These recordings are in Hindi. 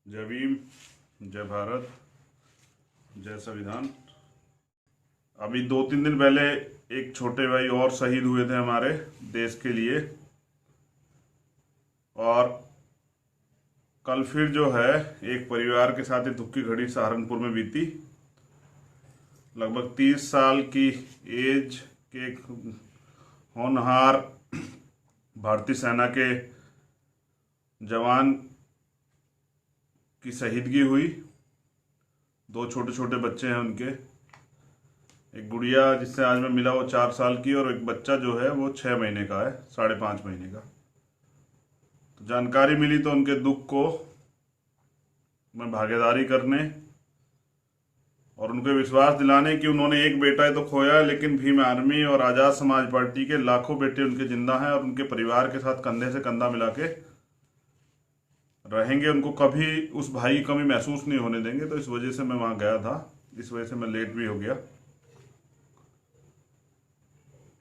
जय भीम, जय भारत, जय संविधान। अभी 2-3 दिन पहले एक छोटे भाई और शहीद हुए थे हमारे देश के लिए। और कल फिर जो है एक परिवार के साथ एक दुख की घड़ी सहारनपुर में बीती। लगभग 30 साल की एज के एक होनहार भारतीय सेना के जवान की शहीदगी हुई। 2 छोटे छोटे बच्चे हैं उनके। एक गुड़िया जिससे आज मैं मिला वो 4 साल की, और एक बच्चा जो है वो 6 महीने का है, 5.5 महीने का। तो जानकारी मिली तो उनके दुख को मैं भागीदारी करने और उनको विश्वास दिलाने कि उन्होंने एक बेटा ही तो खोया है, लेकिन भीम आर्मी और आज़ाद समाज पार्टी के लाखों बेटे उनके जिंदा हैं और उनके परिवार के साथ कंधे से कंधा मिला के रहेंगे। उनको कभी उस भाई की कमी महसूस नहीं होने देंगे। तो इस वजह से मैं वहाँ गया था, इस वजह से मैं लेट भी हो गया।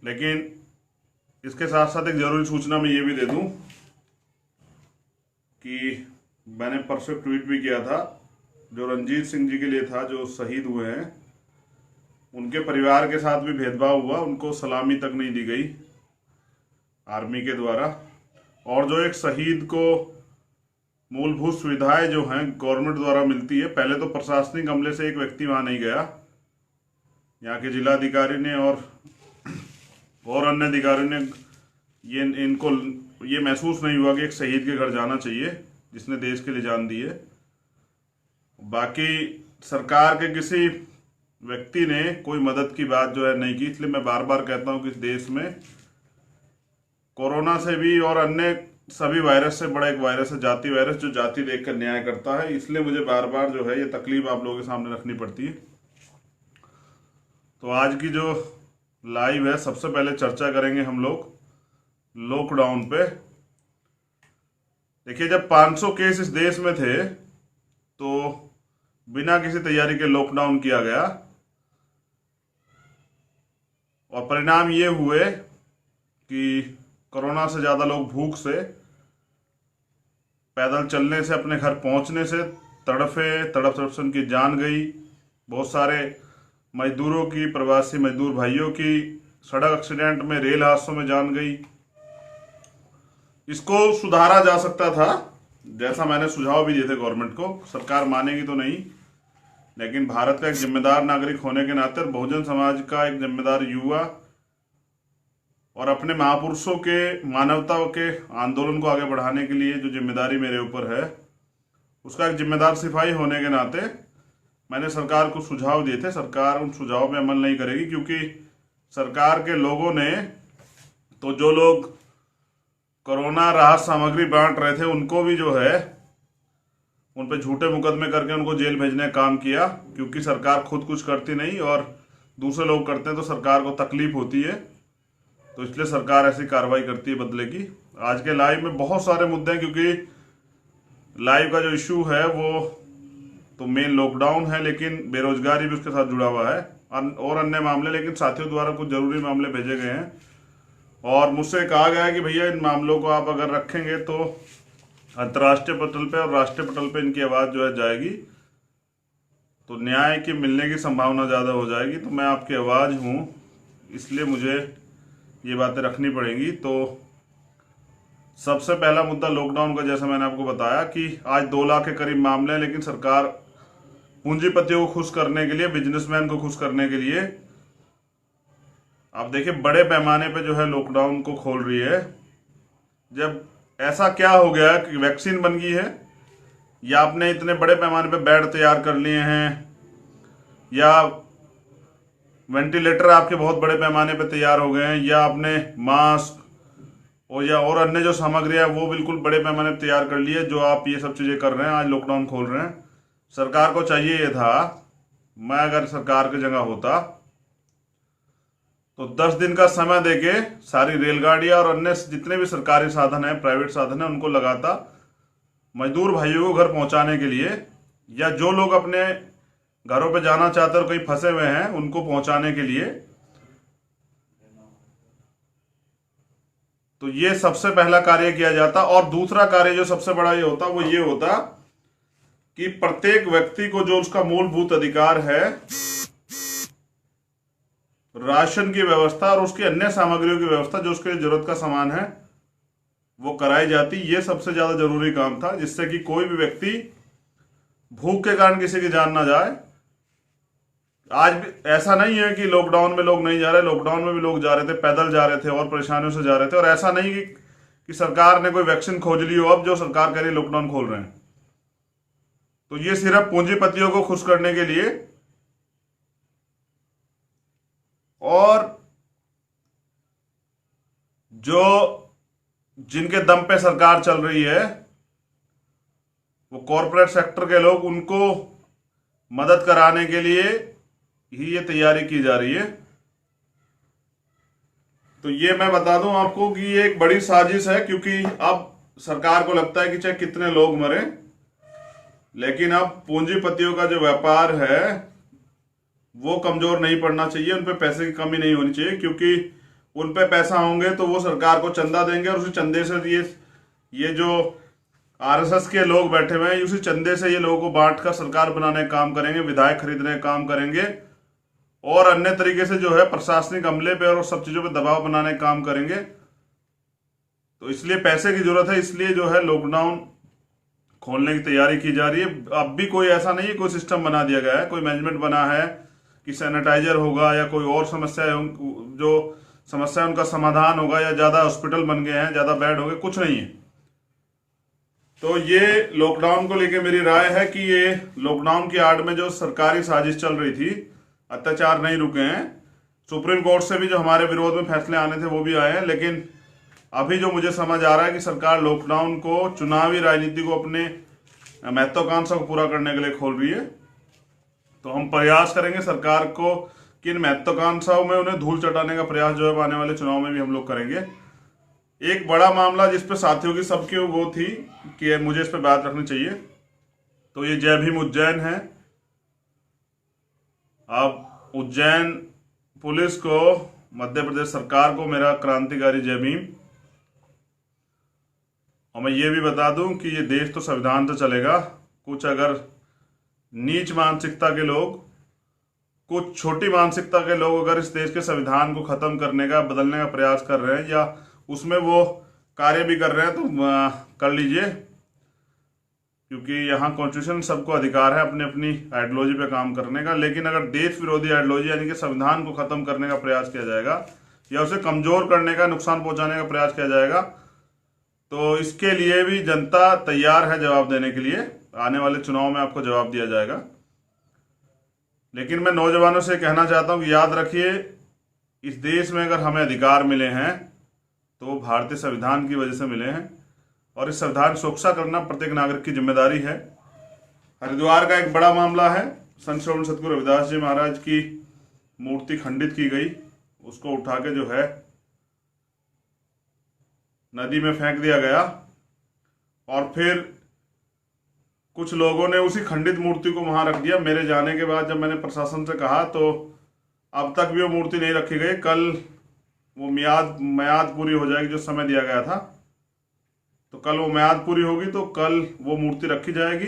लेकिन इसके साथ साथ एक ज़रूरी सूचना मैं ये भी दे दूं कि मैंने परसों ट्वीट भी किया था, जो रणजीत सिंह जी के लिए था जो शहीद हुए हैं, उनके परिवार के साथ भी भेदभाव हुआ। उनको सलामी तक नहीं दी गई आर्मी के द्वारा। और जो एक शहीद को मूलभूत सुविधाएं जो हैं गवर्नमेंट द्वारा मिलती है, पहले तो प्रशासनिक अमले से एक व्यक्ति वहाँ नहीं गया। यहाँ के जिलाधिकारी ने और अन्य अधिकारियों ने इनको ये महसूस नहीं हुआ कि एक शहीद के घर जाना चाहिए जिसने देश के लिए जान दी है। बाकी सरकार के किसी व्यक्ति ने कोई मदद की बात जो है नहीं की। इसलिए मैं बार बार कहता हूं कि इस देश में कोरोना से भी और अन्य सभी वायरस से बड़ा एक वायरस है जाति वायरस, जो जाति देखकर न्याय करता है। इसलिए मुझे बार बार जो है ये तकलीफ आप लोगों के सामने रखनी पड़ती है। तो आज की जो लाइव है, सबसे पहले चर्चा करेंगे हम लोग लॉकडाउन पे। देखिए, जब 500 केस इस देश में थे तो बिना किसी तैयारी के लॉकडाउन किया गया, और परिणाम ये हुए कि कोरोना से ज़्यादा लोग भूख से, पैदल चलने से, अपने घर पहुंचने से तड़फे। तड़प तड़प से उनकी जान गई। बहुत सारे मजदूरों की, प्रवासी मजदूर भाइयों की सड़क एक्सीडेंट में, रेल हादसों में जान गई। इसको सुधारा जा सकता था, जैसा मैंने सुझाव भी दिए थे गवर्नमेंट को। सरकार मानेगी तो नहीं, लेकिन भारत का एक जिम्मेदार नागरिक होने के नाते, बहुजन समाज का एक जिम्मेदार युवा और अपने महापुरुषों के, मानवता के आंदोलन को आगे बढ़ाने के लिए जो जिम्मेदारी मेरे ऊपर है, उसका एक जिम्मेदार सिपाही होने के नाते मैंने सरकार को सुझाव दिए थे। सरकार उन सुझाव पे अमल नहीं करेगी, क्योंकि सरकार के लोगों ने तो जो लोग कोरोना राहत सामग्री बांट रहे थे उनको भी जो है उन पे झूठे मुकदमे करके उनको जेल भेजने का काम किया। क्योंकि सरकार खुद कुछ करती नहीं और दूसरे लोग करते हैं तो सरकार को तकलीफ होती है, तो इसलिए सरकार ऐसी कार्रवाई करती है बदले की। आज के लाइव में बहुत सारे मुद्दे हैं, क्योंकि लाइव का जो इशू है वो तो मेन लॉकडाउन है, लेकिन बेरोजगारी भी उसके साथ जुड़ा हुआ है और अन्य मामले। लेकिन साथियों द्वारा कुछ जरूरी मामले भेजे गए हैं और मुझसे कहा गया है कि भैया इन मामलों को आप अगर रखेंगे तो अंतर्राष्ट्रीय पटल पे और राष्ट्रीय पटल पे इनकी आवाज़ जो है जाएगी, तो न्याय की मिलने की संभावना ज़्यादा हो जाएगी। तो मैं आपकी आवाज़ हूँ, इसलिए मुझे ये बातें रखनी पड़ेंगी। तो सबसे पहला मुद्दा लॉकडाउन का, जैसा मैंने आपको बताया कि आज 2 लाख के करीब मामले हैं, लेकिन सरकार पूंजीपतियों को खुश करने के लिए, बिजनेसमैन को खुश करने के लिए, आप देखिए बड़े पैमाने पे जो है लॉकडाउन को खोल रही है। जब ऐसा क्या हो गया कि वैक्सीन बन गई है, या आपने इतने बड़े पैमाने पे बेड तैयार कर लिए हैं, या वेंटिलेटर आपके बहुत बड़े पैमाने पे तैयार हो गए हैं, या आपने मास्क और अन्य जो सामग्री है वो बिल्कुल बड़े पैमाने पे तैयार कर ली है, जो आप ये सब चीज़ें कर रहे हैं, आज लॉकडाउन खोल रहे हैं। सरकार को चाहिए ये था, मैं अगर सरकार की जगह होता तो 10 दिन का समय देके सारी रेलगाड़ियां और अन्य जितने भी सरकारी साधन है, प्राइवेट साधन है, उनको लगाता मजदूर भाइयों को घर पहुंचाने के लिए, या जो लोग अपने घरों पे जाना चाहते और कहीं फंसे हुए हैं उनको पहुंचाने के लिए। तो ये सबसे पहला कार्य किया जाता। और दूसरा कार्य जो सबसे बड़ा ये होता वो ये होता कि प्रत्येक व्यक्ति को जो उसका मूलभूत अधिकार है, राशन की व्यवस्था और उसकी अन्य सामग्रियों की व्यवस्था, जो उसके जरूरत का सामान है, वो कराई जाती। ये सबसे ज्यादा जरूरी काम था, जिससे कि कोई भी व्यक्ति भूख के कारण किसी की जान ना जाए। आज भी ऐसा नहीं है कि लॉकडाउन में लोग नहीं जा रहे, लॉकडाउन में भी लोग जा रहे थे, पैदल जा रहे थे और परेशानियों से जा रहे थे। और ऐसा नहीं कि सरकार ने कोई वैक्सीन खोज ली हो अब जो सरकार कह रही है लॉकडाउन खोल रहे हैं। तो ये सिर्फ पूंजीपतियों को खुश करने के लिए और जो जिनके दम पे सरकार चल रही है, वो कॉरपोरेट सेक्टर के लोग, उनको मदद कराने के लिए ही ये तैयारी की जा रही है। तो ये मैं बता दूं आपको कि ये एक बड़ी साजिश है, क्योंकि अब सरकार को लगता है कि चाहे कितने लोग मरे, लेकिन अब पूंजीपतियों का जो व्यापार है वो कमजोर नहीं पड़ना चाहिए, उन पे पैसे की कमी नहीं होनी चाहिए। क्योंकि उन पे पैसा होंगे तो वो सरकार को चंदा देंगे और उसी चंदे से ये जो आरएसएस के लोग बैठे हुए हैं, उसी चंदे से ये लोगों को बांटकर सरकार बनाने का काम करेंगे, विधायक खरीदने का काम करेंगे और अन्य तरीके से जो है प्रशासनिक अमले पे और सब चीजों पे दबाव बनाने का काम करेंगे। तो इसलिए पैसे की जरूरत है, इसलिए जो है लॉकडाउन खोलने की तैयारी की जा रही है। अब भी कोई ऐसा नहीं है, कोई सिस्टम बना दिया गया है, कोई मैनेजमेंट बना है कि सैनिटाइजर होगा या कोई और समस्या है, जो समस्या उनका समाधान होगा, या ज्यादा हॉस्पिटल बन गए हैं, ज्यादा बेड हो गए, कुछ नहीं है। तो ये लॉकडाउन को लेकर मेरी राय है कि ये लॉकडाउन की आड़ में जो सरकारी साजिश चल रही थी, अत्याचार नहीं रुके हैं। सुप्रीम कोर्ट से भी जो हमारे विरोध में फैसले आने थे वो भी आए हैं, लेकिन अभी जो मुझे समझ आ रहा है कि सरकार लॉकडाउन को चुनावी राजनीति को अपने महत्वाकांक्षा को पूरा करने के लिए खोल रही है। तो हम प्रयास करेंगे सरकार को कि इन महत्वाकांक्षाओं में उन्हें धूल चटाने का प्रयास जो है आने वाले चुनाव में भी हम लोग करेंगे। एक बड़ा मामला जिसपे साथियों की सबकी वो थी कि मुझे इस पे बात रखनी चाहिए, तो ये जय भीम उज्जैन है। अब उज्जैन पुलिस को, मध्य प्रदेश सरकार को मेरा क्रांतिकारी जय भीम। और मैं ये भी बता दूं कि ये देश तो संविधान से चलेगा। कुछ अगर नीच मानसिकता के लोग, कुछ छोटी मानसिकता के लोग अगर इस देश के संविधान को खत्म करने का, बदलने का प्रयास कर रहे हैं या उसमें वो कार्य भी कर रहे हैं, तो कर लीजिए, क्योंकि यहाँ कॉन्स्टिट्यूशन सबको अधिकार है अपनी अपनी आइडियोलॉजी पे काम करने का। लेकिन अगर देश विरोधी आइडियोलॉजी यानी कि संविधान को खत्म करने का प्रयास किया जाएगा या उसे कमजोर करने का, नुकसान पहुंचाने का प्रयास किया जाएगा, तो इसके लिए भी जनता तैयार है जवाब देने के लिए। आने वाले चुनाव में आपको जवाब दिया जाएगा। लेकिन मैं नौजवानों से कहना चाहता हूं कि याद रखिए, इस देश में अगर हमें अधिकार मिले हैं तो भारतीय संविधान की वजह से मिले हैं, और इस संविधान की सुरक्षा करना प्रत्येक नागरिक की जिम्मेदारी है। हरिद्वार का एक बड़ा मामला है, संत श्रवण सतगुरु रविदास जी महाराज की मूर्ति खंडित की गई, उसको उठा के जो है नदी में फेंक दिया गया, और फिर कुछ लोगों ने उसी खंडित मूर्ति को वहां रख दिया। मेरे जाने के बाद जब मैंने प्रशासन से कहा तो अब तक भी वो मूर्ति नहीं रखी गई। कल वो मियाद पूरी हो जाएगी जो समय दिया गया था, तो कल वो मियाद पूरी होगी तो कल वो मूर्ति रखी जाएगी।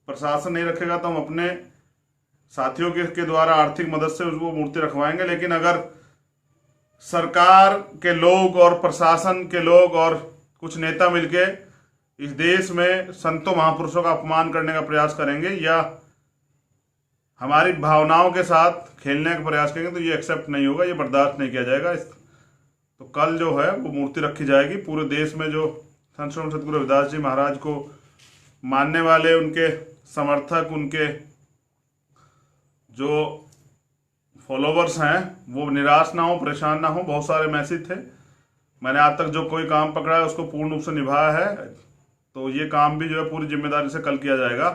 प्रशासन नहीं रखेगा तो हम अपने साथियों के द्वारा आर्थिक मदद से वो मूर्ति रखवाएंगे। लेकिन अगर सरकार के लोग और प्रशासन के लोग और कुछ नेता मिलके इस देश में संतों महापुरुषों का अपमान करने का प्रयास करेंगे या हमारी भावनाओं के साथ खेलने का प्रयास करेंगे, तो ये एक्सेप्ट नहीं होगा, ये बर्दाश्त नहीं किया जाएगा। तो कल जो है वो मूर्ति रखी जाएगी। पूरे देश में जो संत श्रवण सतगुरु रविदास जी महाराज को मानने वाले, उनके समर्थक, उनके जो फॉलोवर्स हैं, वो निराश ना हो, परेशान ना हो। बहुत सारे मैसेज थे, मैंने आज तक जो कोई काम पकड़ा है उसको पूर्ण रूप से निभाया है, तो ये काम भी जो है पूरी जिम्मेदारी से कल किया जाएगा।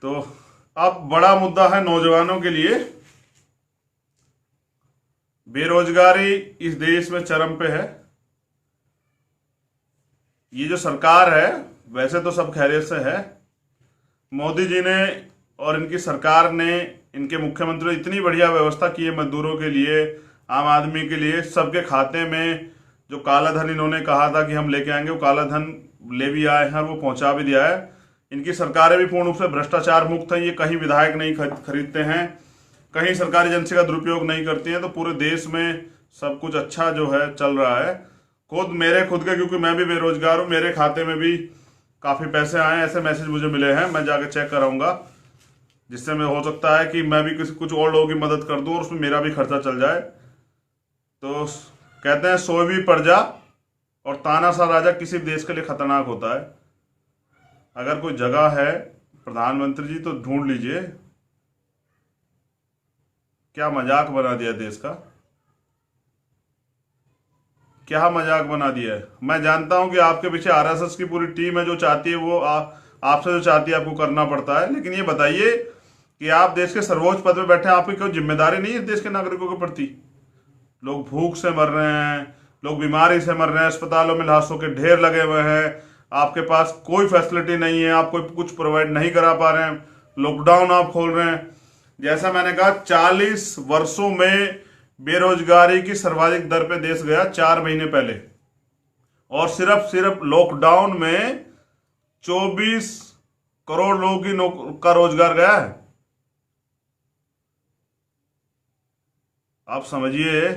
तो अब बड़ा मुद्दा है नौजवानों के लिए। बेरोजगारी इस देश में चरम पे है। ये जो सरकार है वैसे तो सब खैरियत से है। मोदी जी ने और इनकी सरकार ने, इनके मुख्यमंत्री ने इतनी बढ़िया व्यवस्था की है मजदूरों के लिए, आम आदमी के लिए। सबके खाते में जो काला धन इन्होंने कहा था कि हम लेके आएंगे, वो काला धन ले भी आए हैं और वो पहुंचा भी दिया है। इनकी सरकारें भी पूर्ण रूप से भ्रष्टाचार मुक्त हैं। ये कहीं विधायक नहीं खरीदते हैं, कहीं सरकारी एजेंसी का दुरुपयोग नहीं करती हैं, तो पूरे देश में सब कुछ अच्छा जो है चल रहा है। खुद के, क्योंकि मैं भी बेरोजगार हूँ, मेरे खाते में भी काफ़ी पैसे आए हैं, ऐसे मैसेज मुझे मिले हैं, मैं जाके चेक कराऊंगा, जिससे मैं हो सकता है कि मैं भी कुछ और लोगों की मदद कर दूं और उसमें मेरा भी खर्चा चल जाए। तो कहते हैं सोई भी प्रजा और तानाशाह राजा किसी देश के लिए खतरनाक होता है। अगर कोई जगह है प्रधानमंत्री जी तो ढूंढ लीजिए। क्या मजाक बना दिया देश का, क्या मजाक बना दिया है। मैं जानता हूं कि आपके पीछे आरएसएस की पूरी टीम है, जो चाहती है वो आपसे जो चाहती है आपको करना पड़ता है। लेकिन ये बताइए कि आप देश के सर्वोच्च पद पे बैठे हैं, आपकी कोई जिम्मेदारी नहीं है देश के नागरिकों के प्रति? लोग भूख से मर रहे हैं, लोग बीमारी से मर रहे हैं, अस्पतालों में लाशों के ढेर लगे हुए हैं, आपके पास कोई फैसिलिटी नहीं है, आप कोई कुछ प्रोवाइड नहीं करा पा रहे हैं, लॉकडाउन आप खोल रहे हैं। जैसा मैंने कहा 40 वर्षों में बेरोजगारी की सर्वाधिक दर पे देश गया 4 महीने पहले, और सिर्फ लॉकडाउन में 24 करोड़ लोगों का रोजगार गया है। आप समझिए,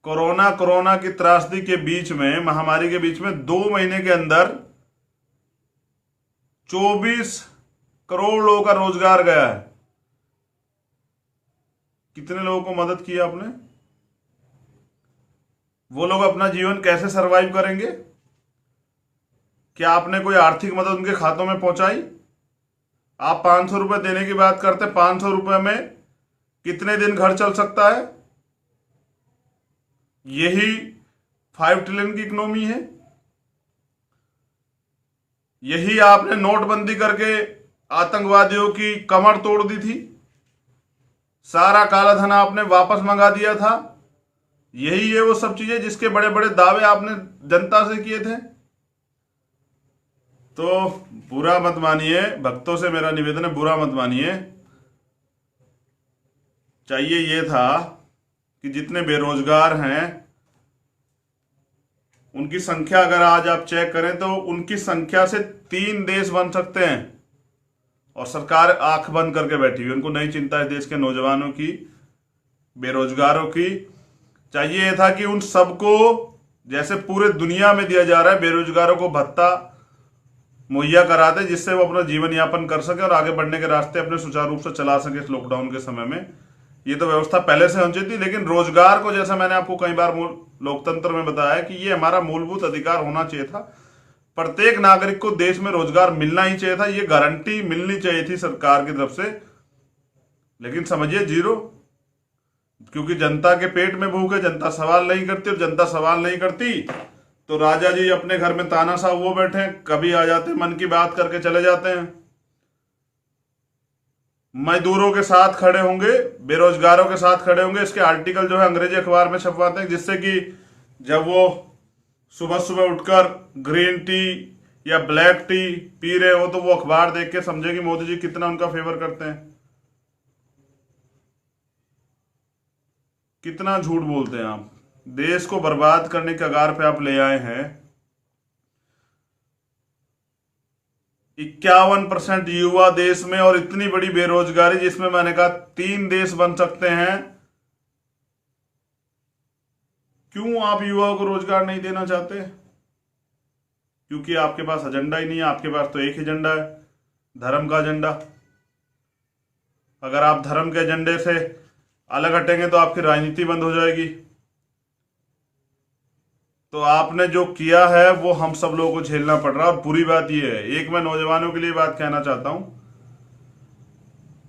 कोरोना की त्रासदी के बीच में, महामारी के बीच में 2 महीने के अंदर 24 करोड़ लोगों का रोजगार गया है। कितने लोगों को मदद की आपने? वो लोग अपना जीवन कैसे सरवाइव करेंगे? क्या आपने कोई आर्थिक मदद उनके खातों में पहुंचाई? आप 500 रुपए देने की बात करते हैं, 500 रुपए में कितने दिन घर चल सकता है? यही 5 ट्रिलियन की इकोनॉमी है। यही आपने नोटबंदी करके आतंकवादियों की कमर तोड़ दी थी, सारा काला धन आपने वापस मंगा दिया था। यही है वो सब चीजें जिसके बड़े बड़े दावे आपने जनता से किए थे। तो बुरा मत मानिए, भक्तों से मेरा निवेदन है, बुरा मत मानिए। चाहिए ये था कि जितने बेरोजगार हैं उनकी संख्या अगर आज आप चेक करें तो उनकी संख्या से 3 देश बन सकते हैं, और सरकार आंख बंद करके बैठी हुई, उनको नहीं चिंता है देश के नौजवानों की, बेरोजगारों की। चाहिए यह था कि उन सबको, जैसे पूरे दुनिया में दिया जा रहा है, बेरोजगारों को भत्ता मुहैया कराते, जिससे वो अपना जीवन यापन कर सके और आगे बढ़ने के रास्ते अपने सुचारू रूप से चला सके इस लॉकडाउन के समय में। ये तो व्यवस्था पहले से होनी चाहिए थी, लेकिन रोजगार को, जैसा मैंने आपको कई बार लोकतंत्र में बताया कि ये हमारा मूलभूत अधिकार होना चाहिए था। प्रत्येक नागरिक को देश में रोजगार मिलना ही चाहिए था, ये गारंटी मिलनी चाहिए थी सरकार की तरफ से। लेकिन समझिए जीरो, क्योंकि जनता के पेट में भूख है, जनता सवाल नहीं करती, और जनता सवाल नहीं करती तो राजा जी अपने घर में तानाशाह वो बैठे, कभी आ जाते, मन की बात करके चले जाते हैं। मजदूरों के साथ खड़े होंगे, बेरोजगारों के साथ खड़े होंगे, इसके आर्टिकल जो है अंग्रेजी अखबार में छपवाते हैं, जिससे कि जब वो सुबह सुबह उठकर ग्रीन टी या ब्लैक टी पी रहे हो तो वो अखबार देख के समझे कि मोदी जी कितना उनका फेवर करते हैं। कितना झूठ बोलते हैं आप, देश को बर्बाद करने के कगार पे आप ले आए हैं। 51% युवा देश में, और इतनी बड़ी बेरोजगारी, जिसमें मैंने कहा 3 देश बन सकते हैं। क्यों आप युवाओं को रोजगार नहीं देना चाहते? क्योंकि आपके पास एजेंडा ही नहीं है। आपके पास तो एक ही एजेंडा है, धर्म का एजेंडा। अगर आप धर्म के एजेंडे से अलग हटेंगे तो आपकी राजनीति बंद हो जाएगी। तो आपने जो किया है वो हम सब लोगों को झेलना पड़ रहा है। और बुरी बात यह है, एक मैं नौजवानों के लिए बात कहना चाहता हूं,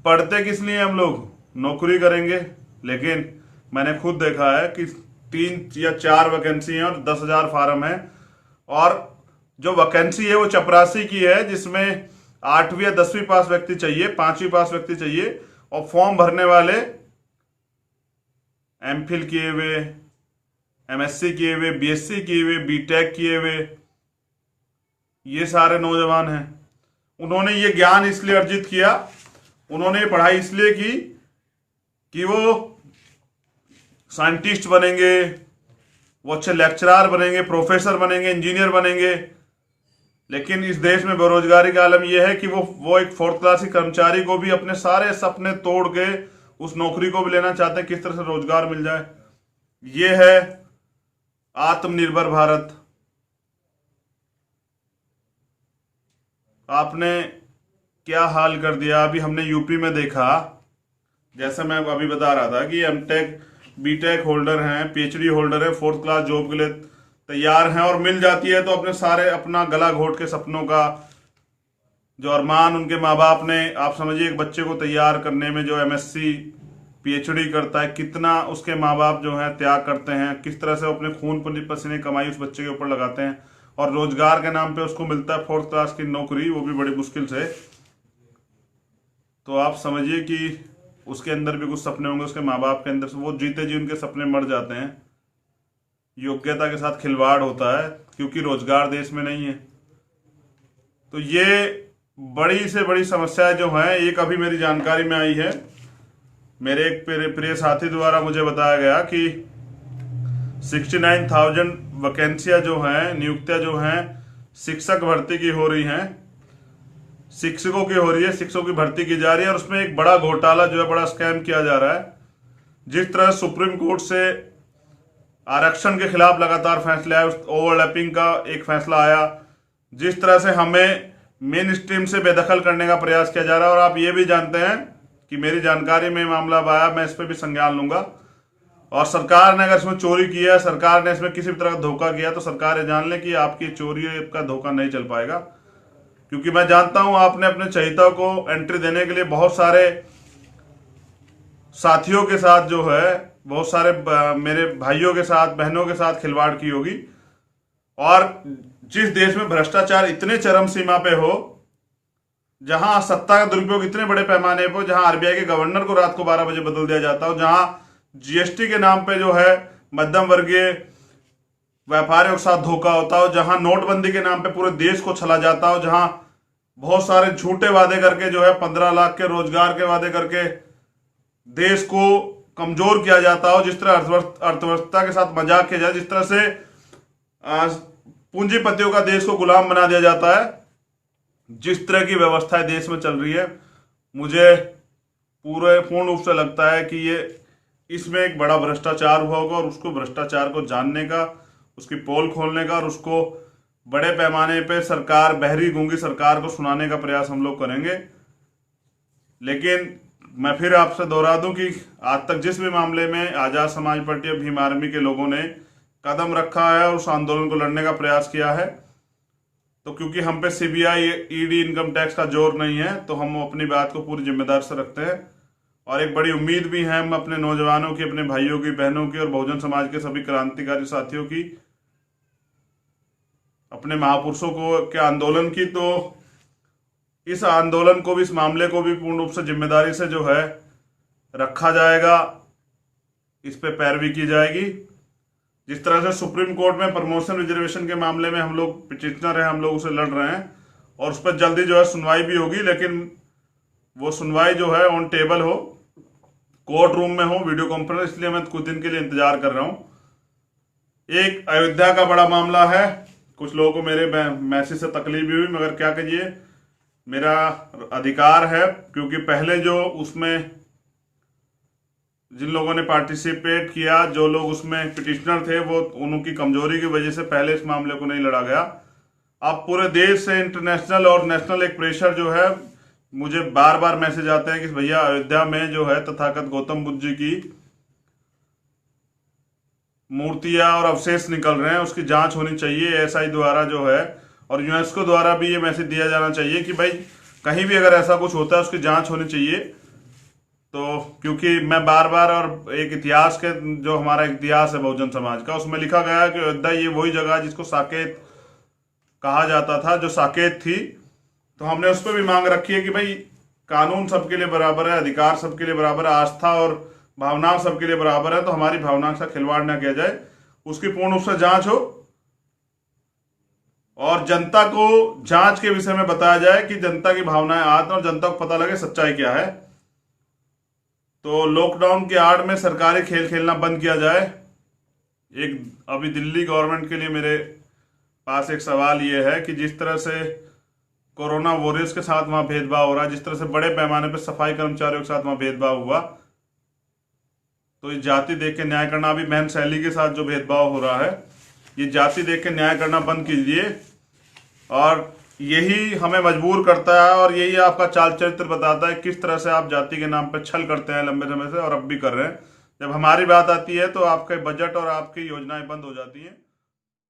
पढ़ते किस लिए हम लोग? नौकरी करेंगे। लेकिन मैंने खुद देखा है कि 3 या 4 वैकेंसी हैं और 10,000 फार्म है, और जो वैकेंसी है वो चपरासी की है, जिसमें 8वीं या 10वीं पास व्यक्ति चाहिए, 5वीं पास व्यक्ति चाहिए, और फॉर्म भरने वाले एमफिल किए हुए, एमएससी किए हुए, बीएससी किए हुए, बीटेक किए हुए, ये सारे नौजवान हैं। उन्होंने ये ज्ञान इसलिए अर्जित किया, उन्होंने ये पढ़ाई इसलिए की कि वो साइंटिस्ट बनेंगे, वो अच्छे लेक्चरार बनेंगे, प्रोफेसर बनेंगे, इंजीनियर बनेंगे। लेकिन इस देश में बेरोजगारी का आलम यह है कि वो एक फोर्थ क्लास कर्मचारी को भी अपने सारे सपने तोड़ के उस नौकरी को भी लेना चाहते हैं, किस तरह से रोजगार मिल जाए। ये है आत्मनिर्भर भारत। आपने क्या हाल कर दिया। अभी हमने यूपी में देखा, जैसा मैं अभी बता रहा था कि एमटेक बीटेक होल्डर हैं, पीएचडी होल्डर हैं, फोर्थ क्लास जॉब के लिए तैयार हैं और मिल जाती है तो अपने सारे अपना गला घोट के सपनों का जो अरमान उनके माँ बाप ने, आप समझिए एक बच्चे को तैयार करने में जो एमएससी पीएचडी करता है, कितना उसके माँ बाप जो है त्याग करते हैं, किस तरह से वो अपने खून पसीने कमाई उस बच्चे के ऊपर लगाते हैं, और रोजगार के नाम पे उसको मिलता है फोर्थ क्लास की नौकरी, वो भी बड़ी मुश्किल से। तो आप समझिए कि उसके अंदर भी कुछ सपने होंगे, उसके माँ बाप के अंदर से वो जीते जी उनके सपने मर जाते हैं। योग्यता के साथ खिलवाड़ होता है क्योंकि रोजगार देश में नहीं है। तो ये बड़ी से बड़ी समस्या जो है, एक अभी मेरी जानकारी में आई है, मेरे एक प्रिय साथी द्वारा मुझे बताया गया कि 69,000 वैकेंसियां जो हैं, नियुक्तियां जो हैं शिक्षक भर्ती की हो रही हैं, शिक्षकों की हो रही है, शिक्षकों की भर्ती की जा रही है, और उसमें एक बड़ा घोटाला जो है, बड़ा स्कैम किया जा रहा है। जिस तरह सुप्रीम कोर्ट से आरक्षण के खिलाफ लगातार फैसले आए, ओवरलैपिंग का एक फैसला आया, जिस तरह से हमें मेन स्ट्रीम से बेदखल करने का प्रयास किया जा रहा है। और आप ये भी जानते हैं कि मेरी जानकारी में मामला आया, मैं इस पर भी संज्ञान लूंगा। और सरकार ने अगर इसमें चोरी किया है, सरकार ने इसमें किसी भी तरह का धोखा किया, तो सरकार ये जान ले कि आपकी चोरी का धोखा नहीं चल पाएगा। क्योंकि मैं जानता हूं आपने अपने चहिता को एंट्री देने के लिए बहुत सारे साथियों के साथ जो है, बहुत सारे मेरे भाइयों के साथ, बहनों के साथ खिलवाड़ की होगी। और जिस देश में भ्रष्टाचार इतने चरम सीमा पे हो, जहां सत्ता का दुरुपयोग इतने बड़े पैमाने पर, जहां आरबीआई के गवर्नर को रात को 12 बजे बदल दिया जाता हो, जहां जीएसटी के नाम पे जो है मध्यम वर्गीय व्यापारियों के साथ धोखा होता हो, जहां नोटबंदी के नाम पे पूरे देश को छला जाता हो, जहां बहुत सारे झूठे वादे करके जो है 15 लाख के रोजगार के वादे करके देश को कमजोर किया जाता हो, जिस तरह अर्थव्यवस्था के साथ मजाक किया जाए, जिस तरह से पूंजीपतियों का देश को गुलाम बना दिया जाता है, जिस तरह की व्यवस्थाएं देश में चल रही है, मुझे पूर्ण रूप से लगता है कि ये इसमें एक बड़ा भ्रष्टाचार हुआ होगा। और उसको भ्रष्टाचार को जानने का, उसकी पोल खोलने का, और उसको बड़े पैमाने पे सरकार, बहरी गूंगी सरकार को सुनाने का प्रयास हम लोग करेंगे। लेकिन मैं फिर आपसे दोहरा दूं कि आज तक जिस भी मामले में आजाद समाज पार्टी और भीम आर्मी के लोगों ने कदम रखा है और उस आंदोलन को लड़ने का प्रयास किया है, तो क्योंकि हम पे सीबीआई, ईडी, इनकम टैक्स का जोर नहीं है, तो हम अपनी बात को पूरी जिम्मेदार से रखते हैं। और एक बड़ी उम्मीद भी है हम अपने नौजवानों की, अपने भाइयों की, बहनों की और बहुजन समाज के सभी क्रांतिकारी साथियों की, अपने महापुरुषों को के आंदोलन की। तो इस आंदोलन को भी, इस मामले को भी पूर्ण रूप से जिम्मेदारी से जो है रखा जाएगा, इस पे पैरवी की जाएगी। जिस तरह से सुप्रीम कोर्ट में प्रमोशन रिजर्वेशन के मामले में हम लोग पिटिशनर हैं, हम लोग उसे लड़ रहे हैं, और उस पर जल्दी जो है सुनवाई भी होगी। लेकिन वो सुनवाई जो है ऑन टेबल हो, कोर्ट रूम में हो, वीडियो कॉन्फ्रेंस, इसलिए मैं कुछ दिन के लिए इंतजार कर रहा हूं। एक अयोध्या का बड़ा मामला है, कुछ लोगों को मेरे मैसेज से तकलीफ भी हुई, मगर क्या कहिए, मेरा अधिकार है। क्योंकि पहले जो उसमें जिन लोगों ने पार्टिसिपेट किया, जो लोग उसमें पिटिशनर थे, वो उनकी कमजोरी की वजह से पहले इस मामले को नहीं लड़ा गया। अब पूरे देश से इंटरनेशनल और नेशनल एक प्रेशर जो है, मुझे बार बार मैसेज आते हैं कि भैया अयोध्या में जो है तथागत गौतम बुद्ध जी की मूर्तियां और अवशेष निकल रहे हैं, उसकी जांच होनी चाहिए एएसआई द्वारा जो है, और यूनेस्को द्वारा भी ये मैसेज दिया जाना चाहिए कि भाई कहीं भी अगर ऐसा कुछ होता है उसकी जांच होनी चाहिए। तो क्योंकि मैं बार बार, और एक इतिहास के, जो हमारा इतिहास है बहुजन समाज का, उसमें लिखा गया है कि अयोध्या ये वही जगह जिसको साकेत कहा जाता था, जो साकेत थी। तो हमने उस पर भी मांग रखी है कि भाई कानून सबके लिए बराबर है, अधिकार सबके लिए बराबर है, आस्था और भावनाएं सबके लिए बराबर है, तो हमारी भावनाओं से खिलवाड़ न किया जाए, उसकी पूर्ण रूप से जांच हो और जनता को जांच के विषय में बताया जाए कि जनता की भावनाएं आत और जनता को पता लगे सच्चाई क्या है। तो लॉकडाउन की आड़ में सरकारी खेल खेलना बंद किया जाए, एक अभी दिल्ली गवर्नमेंट के लिए मेरे पास एक सवाल ये है कि जिस तरह से कोरोना वॉरियर्स के साथ वहाँ भेदभाव हो रहा है, जिस तरह से बड़े पैमाने पर सफाई कर्मचारियों के साथ वहाँ भेदभाव हुआ, तो ये जाति देख के न्याय करना, अभी बहन शैली के साथ जो भेदभाव हो रहा है, ये जाति देख के न्याय करना बंद कीजिए। और यही हमें मजबूर करता है और यही आपका चाल चरित्र बताता है किस तरह से आप जाति के नाम पर छल करते हैं लंबे समय से और अब भी कर रहे हैं। जब हमारी बात आती है तो आपके बजट और आपकी योजनाएं बंद हो जाती हैं।